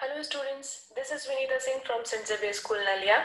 Hello students, this is Vinita Singh from St. Xavier School Nalia.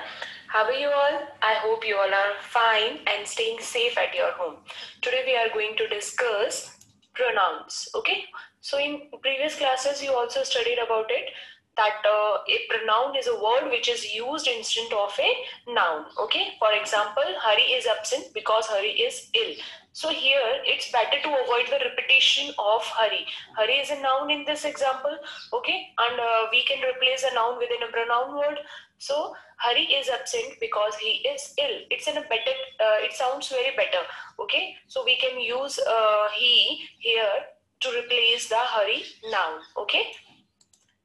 How are you all? I hope you all are fine and staying safe at your home. Today we are going to discuss pronouns. Okay, so in previous classes you also studied about it that a pronoun is a word which is used instead of a noun. Okay, for example, Hari is absent because Hari is ill. So here it's better to avoid the repetition of Hari. Hari is a noun in this example, okay, and we can replace a noun within a pronoun word. So Hari is absent because he is ill. It's in a better. It sounds very better. Okay, so we can use he here to replace the Hari noun. Okay.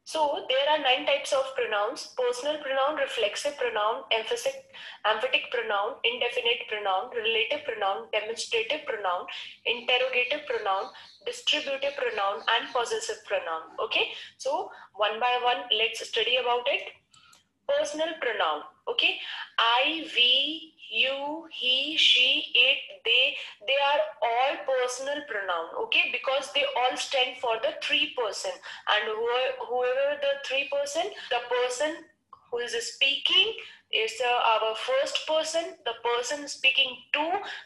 So there are 9 types of pronouns: personal pronoun, reflexive pronoun, emphatic pronoun, indefinite pronoun, relative pronoun, demonstrative pronoun, interrogative pronoun, distributive pronoun, and possessive pronoun. Okay, so one by one, let's study about it. Personal pronoun. Okay, I, we, you, he, she, it, they are all personal pronoun. Okay, because they all stand for the 3%, and whoever the 3%, the person who is speaking is our first person, the person speaking to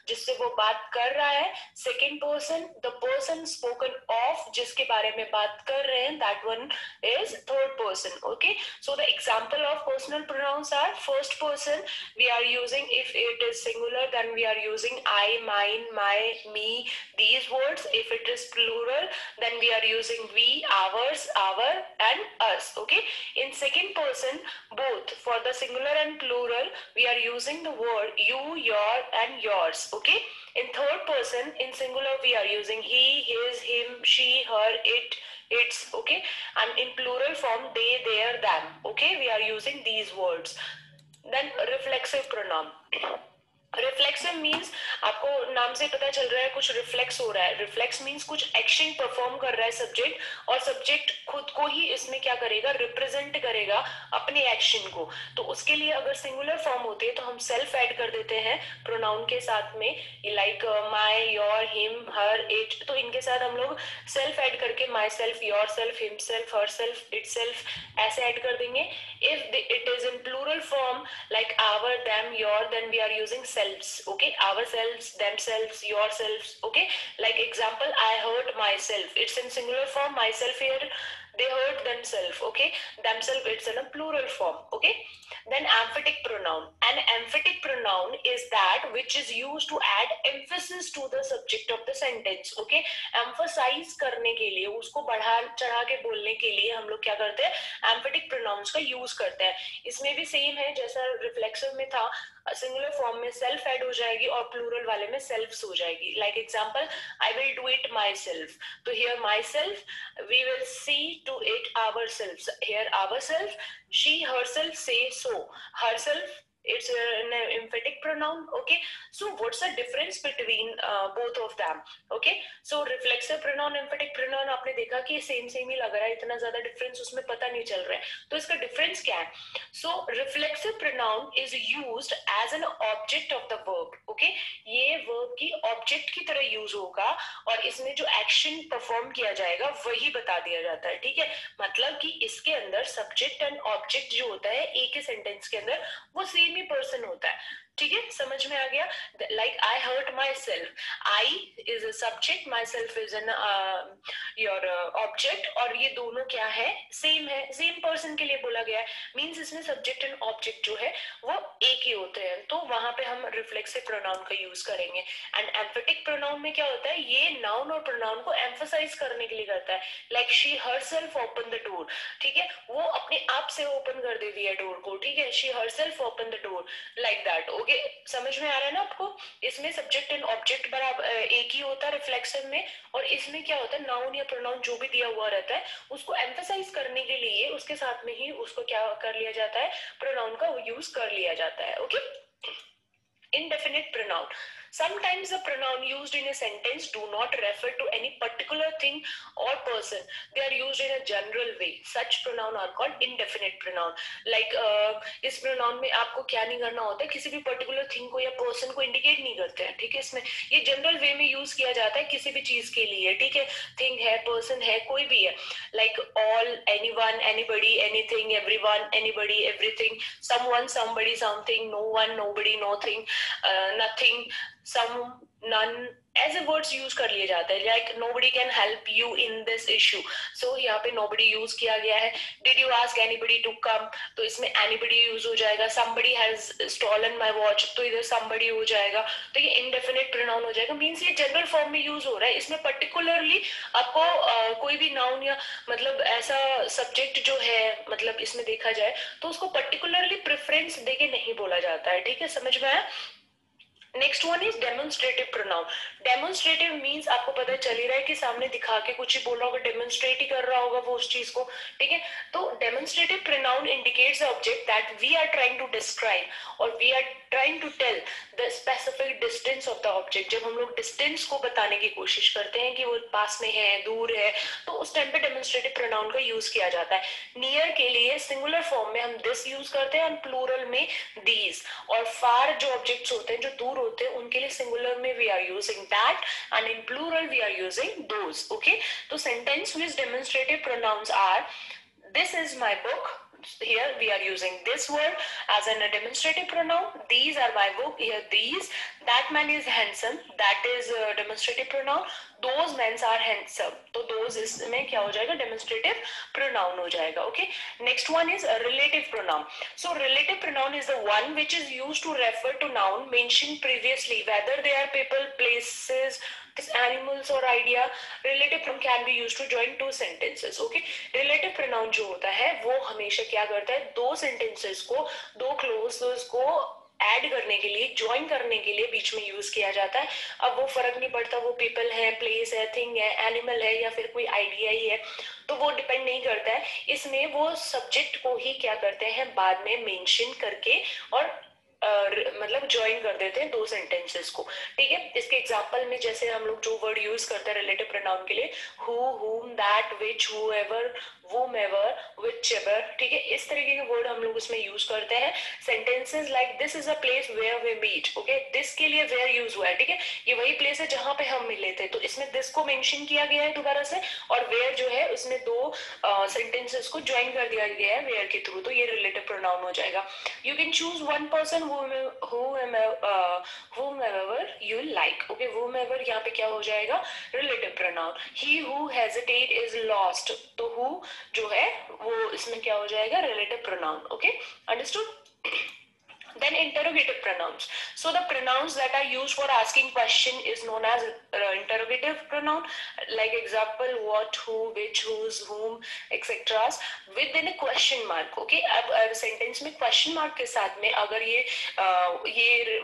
जिससे वो बात कर रहा है, second person, the person spoken of जिसके बारे में बात कर रहे हैं, that one is third person. Okay, so the example of personal pronouns are: first person we are using, if it is singular then we are using I, mine, my, me, these words. If it is plural then we are using we, ours, our, and us. Okay, in second person, both for the singular and plural, we are using the word you, your, and yours. Okay, in third person, in singular we are using he, his, him, she, her, it, its. Okay, and in plural form they, their, them. Okay, we are using these words. Then reflexive pronoun. Reflexive means आपको नाम से पता चल रहा है कुछ reflex हो रहा है. रिफ्लेक्स मीन्स कुछ एक्शन परफॉर्म कर रहा है सब्जेक्ट, और सब्जेक्ट खुद को ही इसमें क्या करेगा, रिप्रेजेंट करेगा अपने एक्शन को. तो उसके लिए अगर सिंगुलर फॉर्म होते हैं तो हम सेल्फ ऐड कर देते हैं प्रोनाउन के साथ में, like my, your, him, her, it. तो इनके साथ हम लोग सेल्फ ऐड करके myself, yourself, himself, herself, itself ऐसे ऐड कर देंगे. If it is in plural form like our, them, your, then we are using selves. Okay, ourselves, themselves, yourselves. Okay, like example, I hurt myself. It's in singular form. Myself here, they hurt themselves. Okay, themselves, it's in a plural form. Okay, then emphatic pronoun. An emphatic pronoun is that which is used to add emphasis to the subject of the sentence. Okay, emphasize करने के लिए, उसको बढ़ा चढ़ा के बोलने के लिए हम लोग क्या करते हैं, emphatic pronouns का यूज करते हैं. इसमें भी सेम है जैसा रिफ्लेक्सिव में था, सिंगुलर फॉर्म में सेल्फ ऐड हो जाएगी और प्लूरल वाले में सेल्फ्स हो जाएगी. Like example, I will do it myself. तो here myself, we will see to it ourselves. Here ourselves, she herself से so, herself, it's an emphatic pronoun. Okay, so what's the difference between both of them? Okay, so reflexive pronoun, emphatic pronoun आपने देखा कि same same ही लग रहा है, इतना ज्यादा difference उसमें पता नहीं चल रहा है. तो इसका डिफरेंस क्या है? So reflexive pronoun is used as an object of the verb. Okay, ये verb की object की तरह यूज होगा और इसमें जो एक्शन परफॉर्म किया जाएगा वही बता दिया जाता है. ठीक है, मतलब कि इसके अंदर सब्जेक्ट एंड ऑब्जेक्ट जो होता है एक ही सेंटेंस के अंदर वो सेम ही पर्सन होता है. ठीक है, समझ में आ गया? Like I hurt myself, I is a subject, myself is an your object, और ये दोनों क्या है, सेम है, सेम पर्सन के लिए बोला गया है. मीन्स इसमें सब्जेक्ट एंड ऑब्जेक्ट जो है वो एक ही होते हैं, तो वहां पे हम रिफ्लेक्सिव प्रोनाउन का यूज करेंगे. एंड एम्फेटिक प्रोनाउन में क्या होता है, ये नाउन और प्रोनाउन को एम्फसाइज करने के लिए करता है. Like she her self open the door. ठीक है, वो अपने आप से ओपन कर देती है डोर को. ठीक है, she her self open the door, like that. Okay, समझ में आ रहा है ना आपको? इसमें सब्जेक्ट एंड ऑब्जेक्ट बराबर एक ही होता है रिफ्लेक्सिव में, और इसमें क्या होता है, नाउन या प्रोनाउन जो भी दिया हुआ रहता है उसको एम्फसाइज करने के लिए उसके साथ में ही उसको क्या कर लिया जाता है, प्रोनाउन का यूज कर लिया जाता है. Okay, indefinite pronoun. Sometimes the pronoun used in a sentence do not refer to any particular thing or person. They are used in a general way. Such pronoun are called indefinite pronoun. Like इस pronoun में आपको क्या नहीं करना होता है, किसी भी particular thing को या person को indicate नहीं करते हैं, ठीक है. इसमें ये general way में use किया जाता है किसी भी चीज के लिए, ठीक है. thing है, person है, कोई भी है. Like all, anyone, anybody, anything, everyone, anybody, everything, someone, somebody, something, no one, nobody, nothing, nothing, some, none, ऐसे वर्ड्स यूज कर लिए जाते हैं. Like nobody can help you in this issue. so यहाँ पे nobody यूज किया गया है. did you ask anybody to come, तो इसमें anybody यूज हो जाएगा. somebody has stolen my watch, तो इधर somebody हो जाएगा. तो ये indefinite pronoun हो जाएगा. मीन्स ये जनरल फॉर्म में यूज हो रहा है. इसमें पर्टिकुलरली आपको कोई भी नाउन या मतलब ऐसा सब्जेक्ट जो है, मतलब इसमें देखा जाए तो उसको पर्टिकुलरली प्रेफरेंस देके नहीं बोला जाता है, ठीक है. समझ में आया. Next one is demonstrative pronoun. Demonstrative means आपको पता चल ही रहा है कि सामने दिखा के कुछ ही बोल रहा होगा, डेमोन्स्ट्रेट ही कर रहा होगा वो उस चीज को, ठीक है. तो demonstrative pronoun indicates the object that we are trying to describe और we are trying to tell the specific distance of the object. जब हम लोग डिस्टेंस को बताने की कोशिश करते हैं कि वो पास में है, दूर है, तो उस टाइम पे डेमोन्स्ट्रेटिव प्रोनाउन का यूज किया जाता है. नियर के लिए सिंगुलर फॉर्म में हम दिस यूज करते हैं और प्लूरल में दीज. और फार जो ऑब्जेक्ट्स होते हैं, जो दूर होते हैं, उनके लिए सिंगुलर में we are using that and in plural we are using those. Okay. तो sentence with demonstrative pronouns are this is my book. Here we are using this word as a demonstrative pronoun. These are my book. Here these. That man is handsome. That is a demonstrative pronoun. Those men are handsome. तो those इसमें क्या हो जाएगा, demonstrative pronoun हो जाएगा. Okay. Next one is a relative pronoun. So relative pronoun is the one which is used to refer to noun mentioned previously, whether they are people, places, animals or idea. Relative pronoun can be used to join two sentences. Okay. Relative pronoun जो होता है वो हमेशा क्या करता है, दो sentences को, दो clauses को ऐड करने के लिए, ज्वाइन करने के लिए बीच में यूज किया जाता है. अब वो फर्क नहीं पड़ता वो पीपल है, प्लेस है, थिंग है, एनिमल है या फिर कोई आइडिया ही है, तो वो डिपेंड नहीं करता है. इसमें वो सब्जेक्ट को ही क्या करते हैं, बाद में मेंशन करके और मतलब ज्वाइन कर देते हैं दो सेंटेंसेस को, ठीक है. इसके एग्जांपल में जैसे हम लोग जो वर्ड यूज करते हैं रिलेटिव प्रोनाउन के लिए, हु, हुम, दैट, विच, हुएवर, वुमेवर, व्हिचएवर, ठीक है. इस तरीके के वर्ड हम लोग उसमें यूज करते हैं. Sentences like this is a place where we meet. Okay. This के लिए वेयर यूज हुआ है, ठीक है. ये वही प्लेस है जहां पे हम मिले थे, तो इसमें दिस को मेंशन किया गया है दोबारा से, और वेयर जो है उसमें दो सेंटेंसेस को ज्वाइन कर दिया गया है वेयर के थ्रू, तो ये रिलेटिव प्रोनाउन हो जाएगा. You can choose one person whomever you like. Okay. whomever यहाँ पे क्या हो जाएगा, relative pronoun. he who hesitate is lost. तो who जो है वो इसमें क्या हो जाएगा, relative pronoun. Okay. Understood. Then interrogative pronouns. So the pronouns that are used for asking question is known as interrogative pronoun. Like example, what, who, which, whose, whom, etc. Within a question mark. Okay. अब sentence में question mark के साथ में अगर ये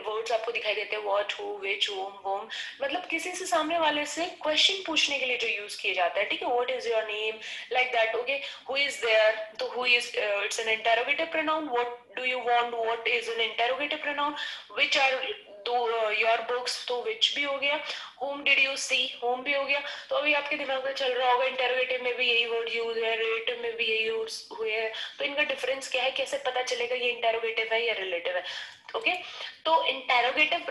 words आपको दिखाई देते हैं, what, who, which, whom, whom, मतलब किसी से सामने वाले से क्वेश्चन पूछने के लिए जो यूज किया जाता है, ठीक है. what is your name, like that. Okay. who is there, तो who is it's an interrogative pronoun. what do you want, what is an interrogative pronoun. which are your books, तो which भी हो गया. whom did you see, whom भी हो गया. तो अभी आपके दिमाग में चल रहा होगा इंटरोगेटिव में भी यही वर्ड यूज है, रिलेटिव में भी यही यूज हुए हैं, तो इनका डिफरेंस क्या है, कैसे पता चलेगा ये इंटरोगेटिव है या रिलेटिव है. ओके. तो इंटरोगेटिव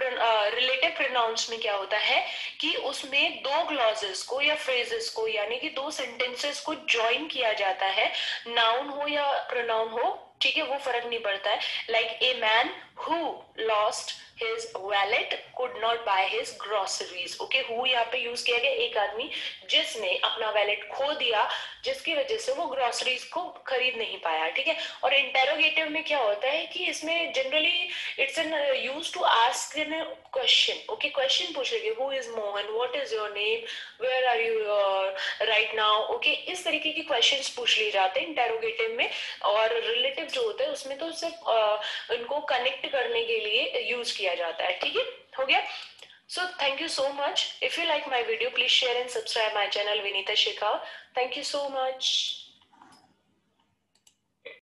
रिलेटिव प्रोनाउंस में क्या होता है कि उसमें दो क्लॉजेस को या फ्रेजेस को, यानी कि दो सेंटेंसेस को ज्वाइन किया जाता है, नाउन हो या प्रोनाउन हो, ठीक है, वो फर्क नहीं पड़ता है. Like a man who lost his wallet could not buy his groceries. Okay. who यहाँ पे यूज किया गया, एक आदमी जिसने अपना वैलेट खो दिया, जिसकी वजह से वो ग्रोसरीज को खरीद नहीं पाया, ठीक है. और इंटेरोगेटिव में क्या होता है कि इसमें generally it's an use to ask an question. Okay. Question पूछ रहे, who is Mohan, what is your name, where are you right now. Okay. इस तरीके के क्वेश्चंस पूछ लिए जाते हैं इंटेरोगेटिव में. और रिलेटिव जो होता है उसमें तो सिर्फ उनको कनेक्ट करने के लिए यूज किया जाता है, ठीक है. हो गया. So thank you so much. If you like my video, please share and subscribe my channel Vinita Shekhar. Thank you so much.